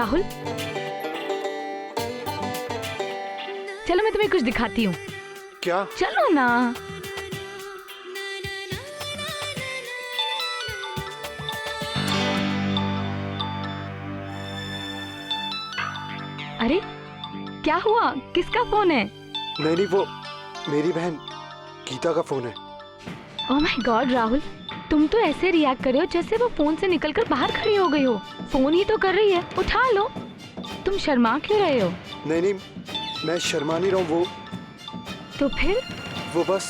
राहुल, चलो मैं तुम्हें कुछ दिखाती हूँ। क्या? चलो ना। अरे क्या हुआ? किसका फोन है? नहीं, वो मेरी बहन गीता का फोन है। ओह माय गॉड राहुल, तुम तो ऐसे रिएक्ट कर रहे हो जैसे वो फोन से निकलकर बाहर खड़ी हो गई हो। फोन ही तो कर रही है, उठा लो। तुम शर्मा क्यों रहे हो? नहीं, मैं शर्मा नहीं रहा हूँ। वो तो फिर? वो बस।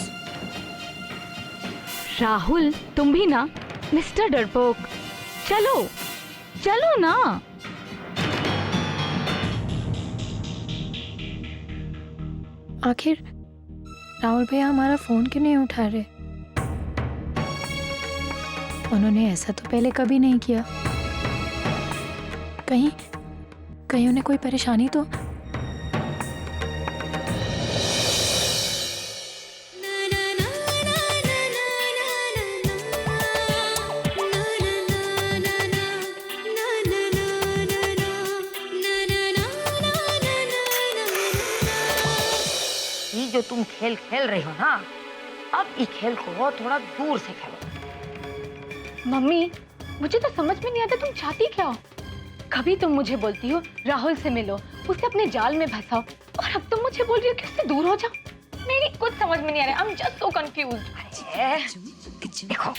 राहुल तुम भी ना, मिस्टर डरपोक। चलो चलो ना। आखिर राहुल भैया हमारा फोन क्यों नहीं उठा रहे? उन्होंने ऐसा तो पहले कभी नहीं किया। कहीं उन्हें कोई परेशानी तो? ये जो तुम खेल खेल रही हो ना, अब इस खेल को थोड़ा दूर से खेलो। मम्मी मुझे तो समझ में नहीं आता तुम चाहती क्या हो। कभी तुम मुझे बोलती हो राहुल से मिलो, उसे अपने जाल में फंसाओ, और अब तुम मुझे बोल रही हो कि उससे दूर हो जाओ। मेरी कुछ समझ में नहीं आ रहा। I am just so confused. देखो,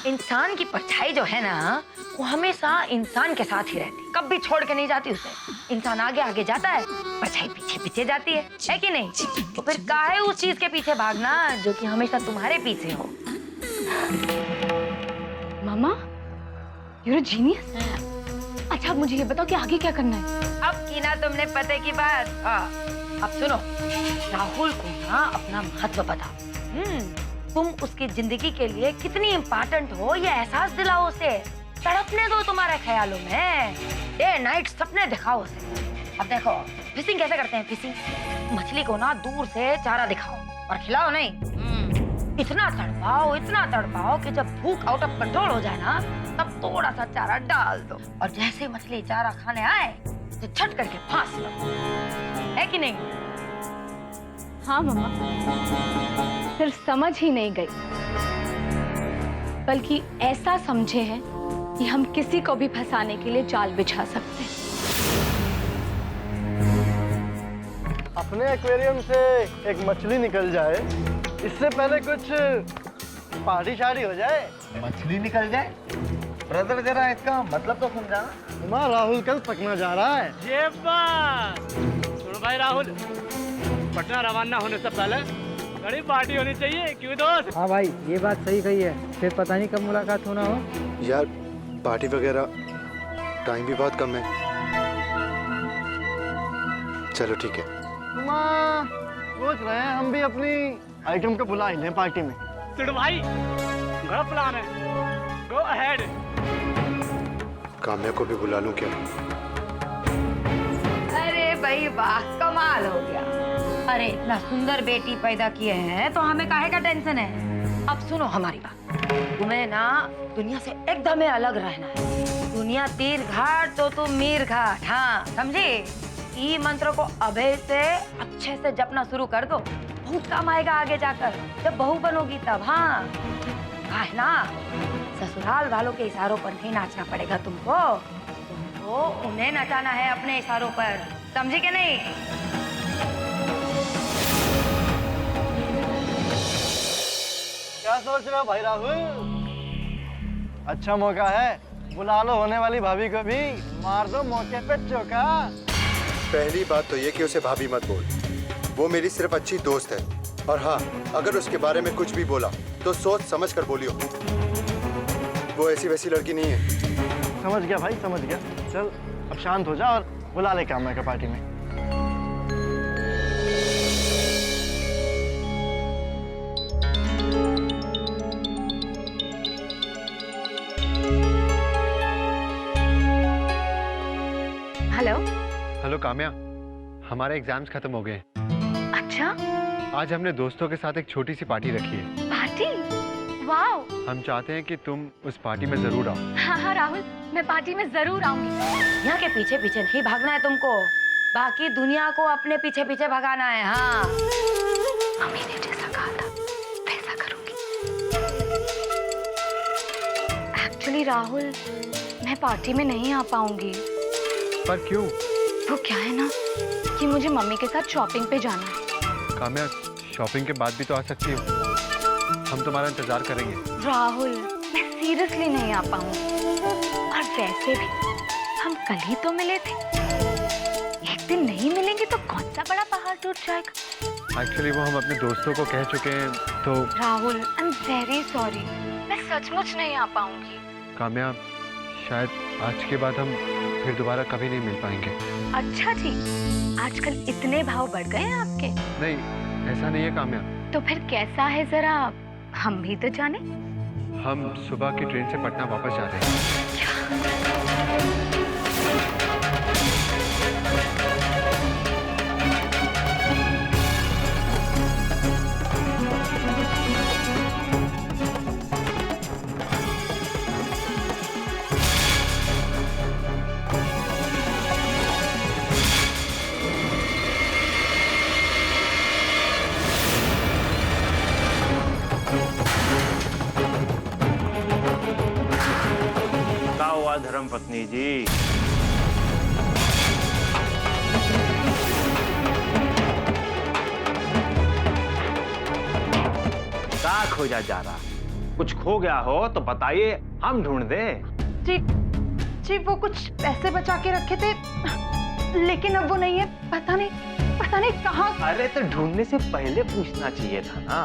इंसान की परछाई जो है ना, वो हमेशा इंसान के साथ ही रहती, कभी छोड़ के नहीं जाती उसे। इंसान आगे आगे जाता है, परछाई पीछे पीछे जाती है कि नहीं? तो फिर काहे उस चीज के पीछे भागना जो कि हमेशा तुम्हारे पीछे हो। मामा यू आर अ जीनियस। अच्छा अब मुझे ये बताओ कि आगे क्या करना है? अब की ना तुमने पते की बात। अब सुनो, राहुल को ना अपना महत्व बताओ। तुम उसकी जिंदगी के लिए कितनी इम्पोर्टेंट हो, ये एहसास दिलाओ उसे। तड़पने दो तुम्हारे ख्यालों में, डे नाइट सपने दिखाओ उसे। अब देखो फिशिंग कैसे करते हैं। फिशिंग, मछली को ना दूर से चारा दिखाओ और खिलाओ नहीं। इतना तड़पाओ कि जब भूख आउट ऑफ कंट्रोल हो जाए ना, तब थोड़ा सा चारा डाल दो, और जैसे मछली चारा खाने आए तो झट करके फांस लो, है कि नहीं? हाँ मम्मा, सिर्फ समझ ही नहीं गई, बल्कि ऐसा समझे हैं कि हम किसी को भी फंसाने के लिए जाल बिछा सकते हैं। अपने एक्वेरियम से एक मछली निकल जाए, इससे पहले कुछ पार्टी शार्टी हो जाए। मछली निकल जाए? ब्रदर जरा इसका मतलब तो समझा। माँ, राहुल कल पटना जा रहा है। ये बात सुनो भाई राहुल, पटना रवाना होने से पहले बड़ी पार्टी होनी चाहिए, क्यों दोस्त? हाँ भाई, ये बात सही कही है। फिर पता नहीं कब मुलाकात होना हो। यार पार्टी वगैरह, टाइम भी बहुत कम है। चलो ठीक है। माँ सोच रहे हैं हम भी अपनी आइटम को बुला ही लें पार्टी में। सुनो भाई, बड़ा प्लान है, गो अहेड। काम्या को भी बुला लूं क्या? अरे भाई वाह, कमाल हो गया। अरे इतना सुंदर बेटी पैदा किए हैं तो हमें काहे का टेंशन है। अब सुनो हमारी बात, तुम्हें ना दुनिया से एकदम ही अलग रहना है। दुनिया तीर घाट तो तुम मीर घाट। हाँ समझे? ई मंत्र को अभय से अच्छे से जपना शुरू कर दो, बहुत काम आएगा आगे जाकर, जब बहू बनोगी तब। हाँ काहे ना, ससुराल वालों के इशारों पर नहीं नाचना पड़ेगा तुमको उन्हें नचाना है अपने इशारों पर, समझे कि नहीं? क्या सोच रहे हो भाई राहुल? अच्छा मौका है, बुला लो होने वाली भाभी को भी, मार दो मौके पे चौका। पहली बात तो ये कि उसे भाभी मत बोल, वो मेरी सिर्फ अच्छी दोस्त है। और हाँ, अगर उसके बारे में कुछ भी बोला तो सोच समझ कर बोलियो, वो ऐसी वैसी लड़की नहीं है। समझ गया भाई, समझ गया। चल अब शांत हो जा और बुला ले काम्या का पार्टी में। हेलो। हेलो काम्या, हमारे एग्जाम्स खत्म हो गए। अच्छा, आज हमने दोस्तों के साथ एक छोटी सी पार्टी रखी है। पार्टी? वाओ। हम चाहते हैं कि तुम उस पार्टी में जरूर आओ। हाँ हाँ राहुल, मैं पार्टी में जरूर आऊंगी। यहाँ के पीछे पीछे नहीं भागना है तुमको, बाकी दुनिया को अपने पीछे पीछे भगाना है। हाँ, मम्मी ने जैसा कहा था वैसा करूंगी। एक्चुअली राहुल, मैं पार्टी में नहीं आ पाऊंगी। पर क्यों? वो क्या है ना कि मुझे मम्मी के साथ शॉपिंग पे जाना है। काम्या, शॉपिंग के बाद भी तो आ सकती हो। हम तुम्हारा इंतजार करेंगे। राहुल, मैं सीरियसली नहीं आ पाऊंगी। और वैसे भी हम कल ही तो मिले थे, एक दिन नहीं मिलेंगे तो कौन सा बड़ा पहाड़ टूट जाएगा। एक्चुअली वो हम अपने दोस्तों को कह चुके हैं तो। Rahul, I am very sorry, मैं सचमुच नहीं आ पाऊंगी। काम्या, शायद आज के बाद हम फिर दोबारा कभी नहीं मिल पाएंगे। अच्छा जी, आजकल इतने भाव बढ़ गए हैं आपके? नहीं, ऐसा नहीं है काम्या। तो फिर कैसा है, जरा हम भी तो जाने। हम सुबह की ट्रेन से पटना वापस जा रहे हैं। क्या हुआ धर्म पत्नी जी? क्या खोजा जा रहा? कुछ खो गया हो तो बताइए, हम ढूंढ दें। जी वो कुछ पैसे बचा के रखे थे, लेकिन अब वो नहीं है। पता नहीं कहाँ। अरे तो ढूंढने से पहले पूछना चाहिए था ना।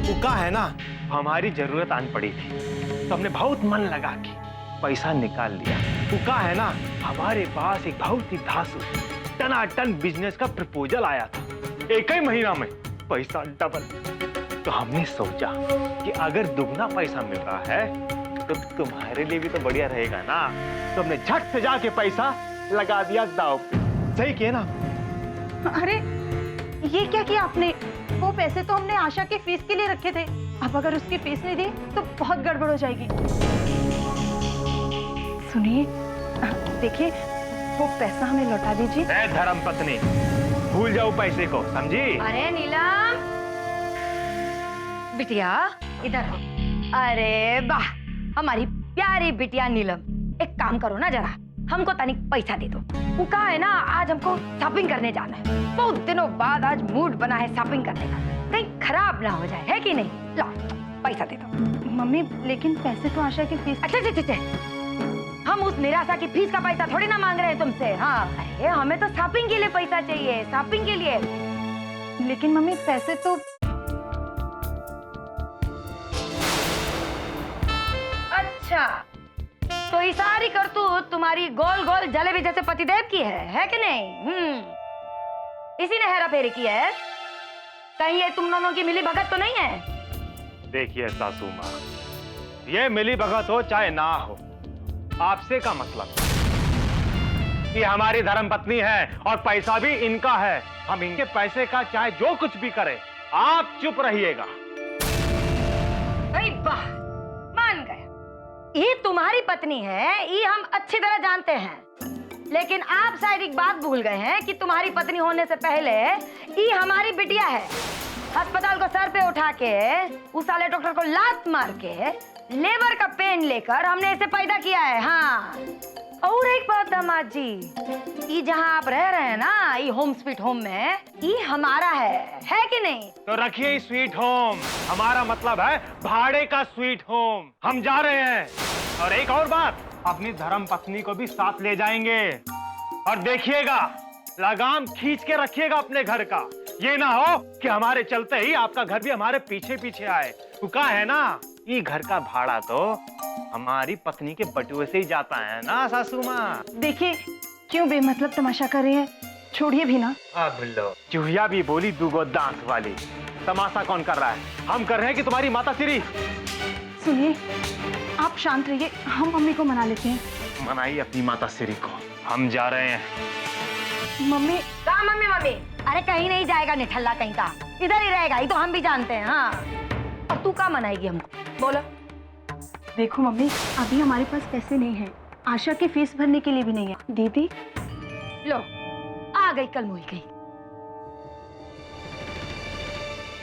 वो क्या है ना, हमारी जरूरत आन पड़ी थी तो हमने बहुत मन लगा के पैसा निकाल लिया। वो क्या है ना, हमारे पास एक बहुत ही धांसू टनाटन बिजनेस का प्रपोजल आया था, एक ही महीना में पैसा डबल। तो हमने सोचा कि अगर दुगना पैसा मिल रहा है तो तुम्हारे लिए भी तो बढ़िया रहेगा ना। तो हमने झट से जाके पैसा लगा दिया दांव पे। सही किया ना? अरे ये क्या किया आपने? वो पैसे तो हमने आशा के फीस के लिए रखे थे। अब अगर उसकी फीस नहीं दी तो बहुत गड़बड़ हो जाएगी। सुनिए, देखिए वो पैसा हमें लौटा दीजिए। धर्मपत्नी, भूल जाओ पैसे को, समझी? अरे नीलम, बिटिया इधर हो। अरे वाह, हमारी प्यारी बिटिया नीलम, एक काम करो ना, जरा हमको तनिक पैसा दे दो। वो कहा है ना, आज हमको शॉपिंग करने जाना है। बहुत दिनों बाद आज मूड बना है शॉपिंग करने का, कहीं खराब ना हो जाए, है कि नहीं? ला पैसा दे दो। मम्मी, लेकिन पैसे तो आशा की फीस। अच्छा, हम उस निराशा की फीस का पैसा थोड़ी ना मांग रहे हैं तुमसे। हाँ, अरे हमें तो शॉपिंग के लिए पैसा चाहिए, शॉपिंग के लिए। लेकिन मम्मी पैसे तो। अच्छा, तो ये सारी करतूत तुम्हारी गोल गोल जलेबी जैसे पतिदेव की है कि नहीं? इसी ने हेरा फेरी की है। कहीं ये तुम दोनों की मिली भगत तो नहीं है? देखिए सासू माँ, ये मिली भगत हो चाहे ना हो, आपसे का मतलब। ये हमारी धर्मपत्नी है और पैसा भी इनका है। हम इनके पैसे का चाहे जो कुछ भी करें, आप चुप रहिएगा। अरे वाह, मान गए। ये तुम्हारी पत्नी है, ये हम अच्छी तरह जानते हैं। लेकिन आप शायद एक बात भूल गए हैं कि तुम्हारी पत्नी होने से पहले ये हमारी बिटिया है। अस्पताल को सर पे उठा के, उस साले डॉक्टर को लात मार के, लेबर का पेन लेकर हमने इसे पैदा किया है। हाँ, और एक बात दामाद जी, ये जहाँ आप रह रहे हैं ना, ये होम स्वीट होम में, ये हमारा है कि नहीं? तो रखिए स्वीट होम, हमारा मतलब है भाड़े का स्वीट होम। हम जा रहे हैं। और एक और बात, अपनी धर्म पत्नी को भी साथ ले जाएंगे। और देखिएगा, लगाम खींच के रखिएगा अपने घर का। ये ना हो कि हमारे चलते ही आपका घर भी हमारे पीछे पीछे आए। तुका है ना, ये घर का भाड़ा तो हमारी पत्नी के बटुए से ही जाता है ना सासू माँ। देखिए, क्यों बेमतलब तमाशा कर रहे हैं, छोड़िए भी ना। चूहिया भी बोली दूगो दांत वाली। तमाशा कौन कर रहा है? हम कर रहे हैं कि तुम्हारी माता श्री? सुनिए, आप शांत रहिए, हम मम्मी को मना लेते हैं। मनाइए अपनी माता श्री को, हम जा रहे हैं। मम्मी। कहाँ मम्मी? अरे कहीं नहीं जाएगा निठल्ला कहीं का, इधर ही रहेगा, ये तो हम भी जानते हैं। हाँ, और तू क्या मनाएगी हमको? बोलो। देखो मम्मी, अभी हमारे पास पैसे नहीं हैं। आशा की फीस भरने के लिए भी नहीं है। दीदी लो, आ गई कल मुई गई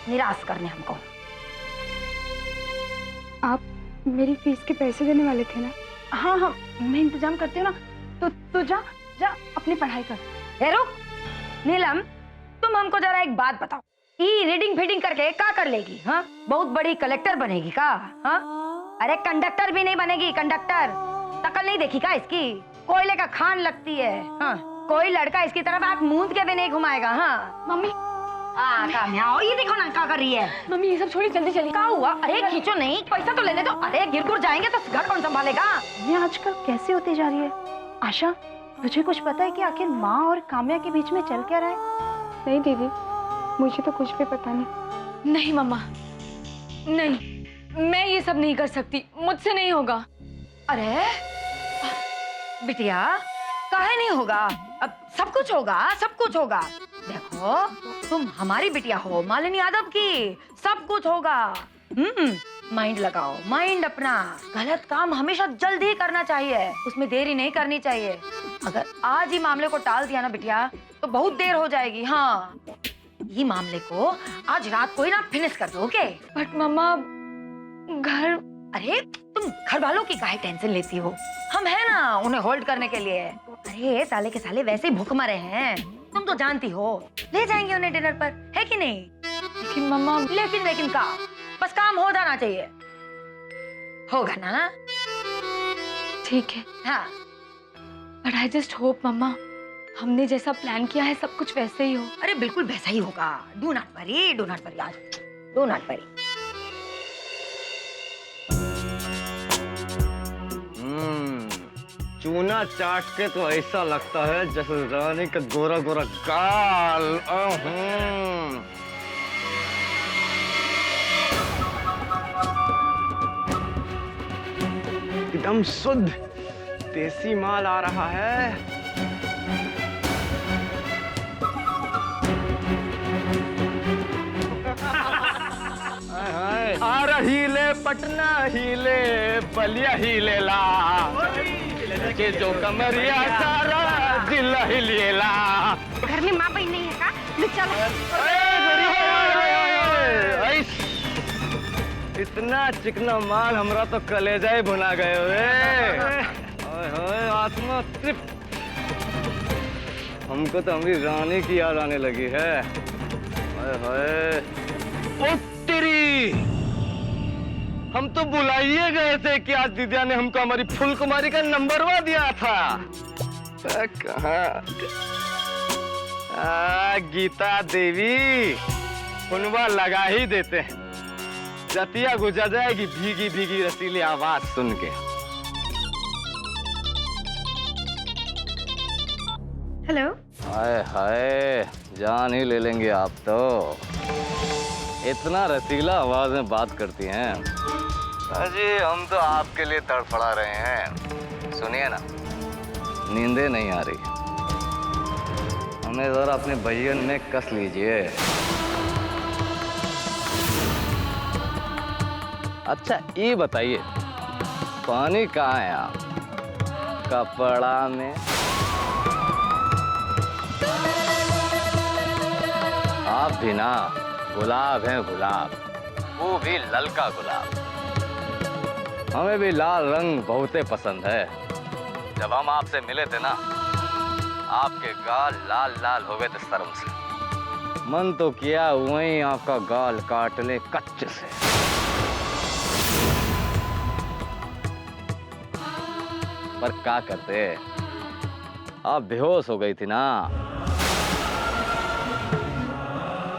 निराश करने हमको। आप मेरी फीस के पैसे देने वाले थे ना? हाँ हाँ, मैं इंतजाम करती हूँ ना। तो जा जा अपनी पढ़ाई कर। ए रुक नीलम, तुम हमको जरा एक बात बताओ, ये रीडिंग फीडिंग करके क्या कर लेगी? हाँ, बहुत बड़ी कलेक्टर बनेगी का? हाँ, अरे कंडक्टर भी नहीं बनेगी, कंडक्टर। शकल नहीं देखी का इसकी? कोयले का खान लगती है। हाँ, कोई लड़का इसकी तरफ आंख मूंद के भी नहीं घुमाएगा। हाँ मम्मी, कामयाब, ये देखो ना क्या कर रही है। मम्मी ये सब छोड़ी, जल्दी चली। क्या हुआ? अरे खींचो नहीं, पैसा तो लेने दो। अरे गिर गुर जाएंगे तो घर कौन संभालेगा? ये आजकल कैसे होती जा रही है? आशा, तुझे कुछ पता है कि आखिर माँ और काम्या के बीच में चल क्या रहा है? नहीं दीदी, मुझे तो कुछ भी पता नहीं। नहीं मम्मा, नहीं, मैं ये सब नहीं कर सकती, मुझसे नहीं होगा। अरे बिटिया, काहे नहीं होगा? अब सब कुछ होगा, सब कुछ होगा। देखो, तुम हमारी बिटिया हो, मालिनी यादव की, सब कुछ होगा। माइंड लगाओ, माइंड अपना। गलत काम हमेशा जल्दी ही करना चाहिए, उसमें देरी नहीं करनी चाहिए। अगर आज ही मामले को टाल दिया ना बिटिया, तो बहुत देर हो जाएगी। हाँ, ये मामले को आज रात को ही ना फिनिश कर दो। ओके? बट मम्मा, घर। अरे तुम घर वालों की काहे टेंशन लेती हो? हम है ना उन्हें होल्ड करने के लिए। अरे साले के साले वैसे ही भूख मरे हैं, तुम तो जानती हो। ले जाएंगे उन्हें डिनर पर, है कि नहीं? लेकिन मम्मा, लेकिन का बस काम हो जाना चाहिए। होगा ना? ठीक है। हाँ, बट आई जस्ट होप मम्मा, हमने जैसा प्लान किया है सब कुछ वैसे ही हो। अरे बिल्कुल वैसा ही होगा। Do not worry, do not worry, आज डू नॉट वरी। चूना चाट के तो ऐसा लगता है जैसे रानी का गोरा गोरा गाल। एकदम शुद्ध देसी माल आ रहा है। आ रही ले पटना हिले, बलिया हिले ला, के जो कमरिया सारा जिला हिलेला। घर में माँ बहन नहीं है का? चलो। इतना चिकना माल हमरा तो कलेजा ही भुना गए हुए। आत्मा तृप्त। हमको तो हमारी रानी की याद आने लगी है। तेरी, हम तो बुलाइए गए थे कि आज दीदिया ने हमको हमारी फुल कुमारी का नंबरवा दिया था। कहाँ? गीता देवी, फुनवा लगा ही देते हैं, जतिया गुजर जाएगी भीगी भीगी रसीली आवाज सुन के। हेलो। हाय हाय, जान ही ले लेंगे आप तो। इतना रसीला आवाज में बात करती हैं। अजी हम तो आपके लिए तड़फड़ा रहे हैं। सुनिए ना, नींदे नहीं आ रही, हमें जरा अपने बहियन में कस लीजिए। अच्छा ये बताइए, पानी कहाँ है? आप कपड़ा में? आप भी ना गुलाब हैं, गुलाब, वो भी ललका गुलाब। हमें भी लाल रंग बहुते पसंद है। जब हम आपसे मिले थे ना, आपके गाल लाल लाल हो गए थे शर्म से। मन तो किया वहीं आपका गाल काट ले कच्चे से। पर क्या करते, आप बेहोश हो गई थी ना।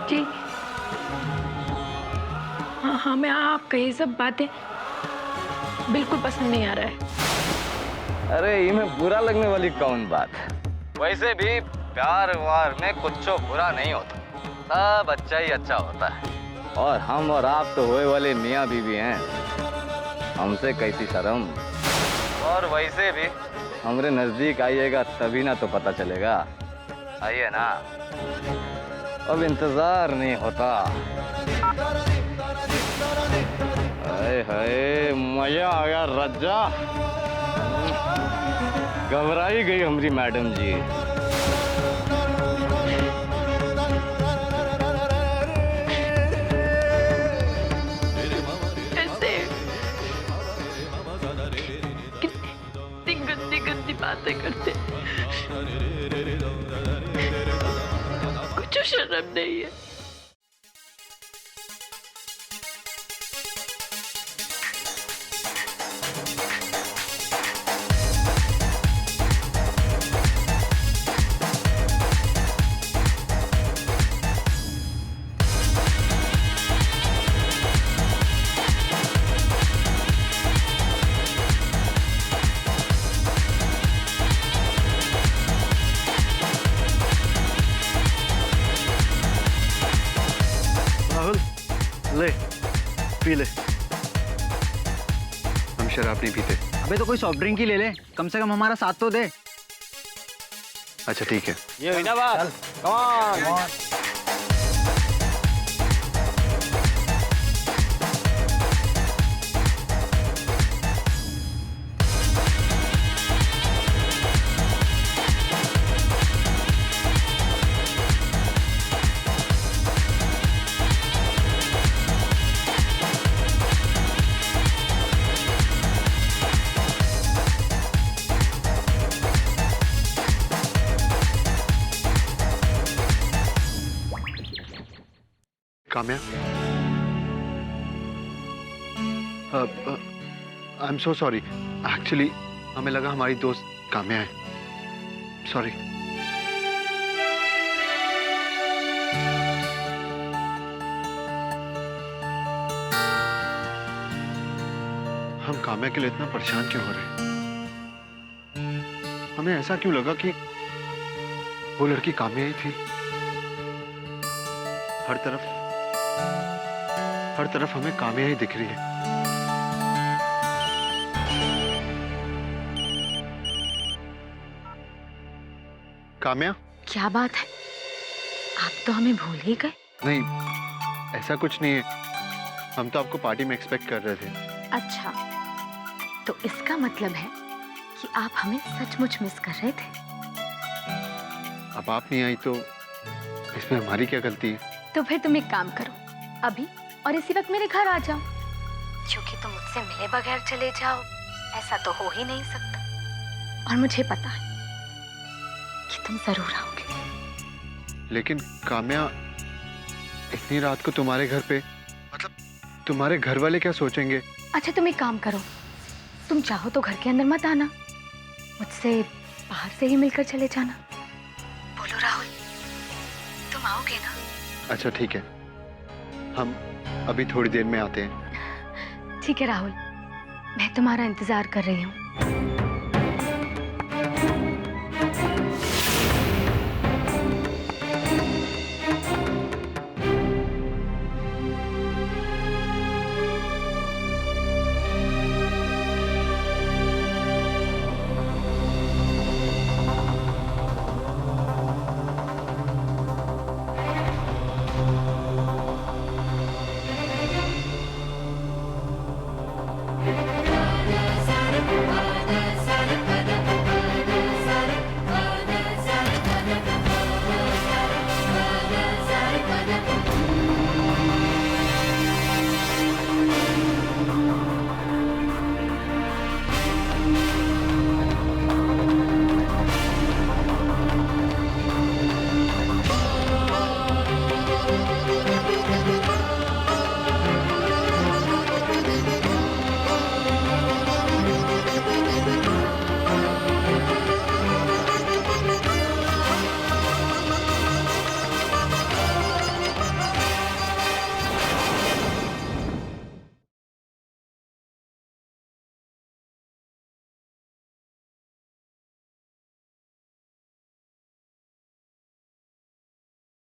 जी हाँ हाँ, मैं आपका ये सब बातें बिल्कुल पसंद नहीं आ रहा है। अरे इनमें बुरा लगने वाली कौन बात है? वैसे भी प्यार वार में कुछ बुरा नहीं होता, सब अच्छा ही अच्छा होता है। और हम और आप तो होए वाले मियाँ बीवी हैं, हमसे कैसी शर्म। और वैसे भी हमारे नजदीक आइएगा तभी ना तो पता चलेगा। आइए ना, अब इंतजार नहीं होता। आए हाय मजा आ गया रज्जा। घबराई गई हमारी मैडम जी। ऐसे कितनी गंदी गंदी बातें करते, कुछ शर्म नहीं है। राहुल ले पी ले। हम शराब नहीं पीते। अबे तो कोई सॉफ्ट ड्रिंक ही ले ले, कम से कम हमारा साथ तो दे। अच्छा ठीक है। ये हुई ना बात। Come on. Kamya, I am so sorry. Actually हमें लगा हमारी दोस्त काम्या है। सॉरी। हम काम्या के लिए इतना परेशान क्यों हो रहे हैं? हमें ऐसा क्यों लगा कि वो लड़की काम्या ही थी? हर तरफ हमें काम्या ही दिख रही है। काम्या, क्या बात है, आप तो हमें भूल ही गए। नहीं ऐसा कुछ नहीं है। हम तो आपको पार्टी में एक्सपेक्ट कर रहे थे। अच्छा, तो इसका मतलब है कि आप हमें सचमुच मिस कर रहे थे। अब आप नहीं आई तो इसमें हमारी क्या गलती है? तो फिर तुम एक काम करो, अभी और इसी वक्त मेरे घर आ जाओ, क्योंकि तुम मुझसे मिले बगैर चले जाओ ऐसा तो हो ही नहीं सकता। और मुझे पता है कि तुम जरूर आओगे। लेकिन काम्या, इतनी रात को तुम्हारे घर पे, मतलब तुम्हारे घर वाले क्या सोचेंगे? अच्छा तुम एक काम करो, तुम चाहो तो घर के अंदर मत आना, मुझसे बाहर से ही मिलकर चले जाना। बोलो राहुल, तुम आओगे ना? अच्छा ठीक है, हम अभी थोड़ी देर में आते हैं। ठीक है राहुल, मैं तुम्हारा इंतजार कर रही हूँ।